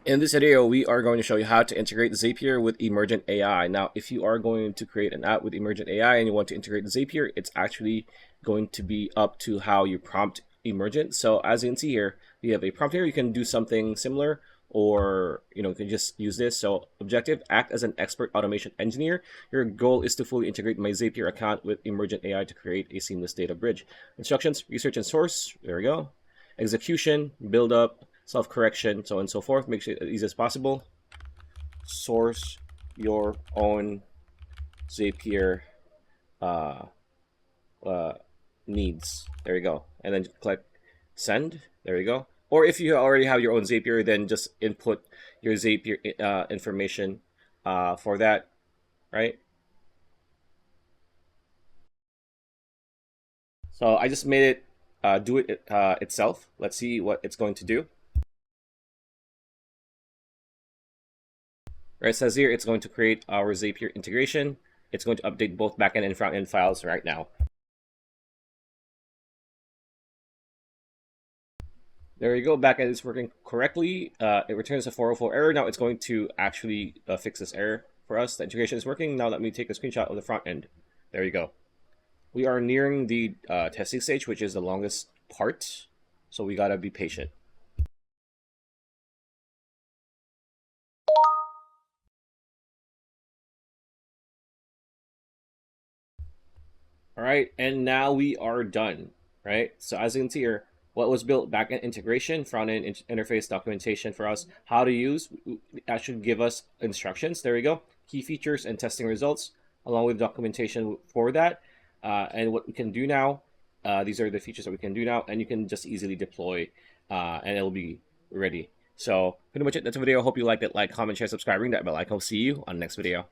In this video, we are going to show you how to integrate Zapier with Emergent AI. Now, if you are going to create an app with Emergent AI and you want to integrate Zapier, it's actually going to be up to how you prompt Emergent. So as you can see here, we have a prompt here. You can do something similar, or you can just use this. So objective: act as an expert automation engineer. Your goal is to fully integrate my Zapier account with Emergent AI to create a seamless data bridge. Instructions: research and source. There we go. Execution: build up, self-correction, so on and so forth. Make it as easy as possible. Source your own Zapier needs. There you go. And then click send. There you go. Or if you already have your own Zapier, then just input your Zapier information for that, right? So I just made it do it itself. Let's see what it's going to do. Right, it says here it's going to create our Zapier integration. It's going to update both backend and front-end files right now. There you go, backend is working correctly. It returns a 404 error. Now it's going to actually fix this error for us. The integration is working. Now let me take a screenshot of the front end. There you go. We are nearing the testing stage, which is the longest part. So we gotta be patient. All right, and now we are done, right? So as you can see here, what was built: backend integration, front-end interface documentation for us, how to use. That should give us instructions. There we go. Key features and testing results, along with documentation for that. And what we can do now, these are the features that we can do now, and you can just easily deploy, and it'll be ready. So pretty much it. That's the video. I hope you liked it. Like, comment, share, subscribe, ring that bell icon. I'll see you on the next video.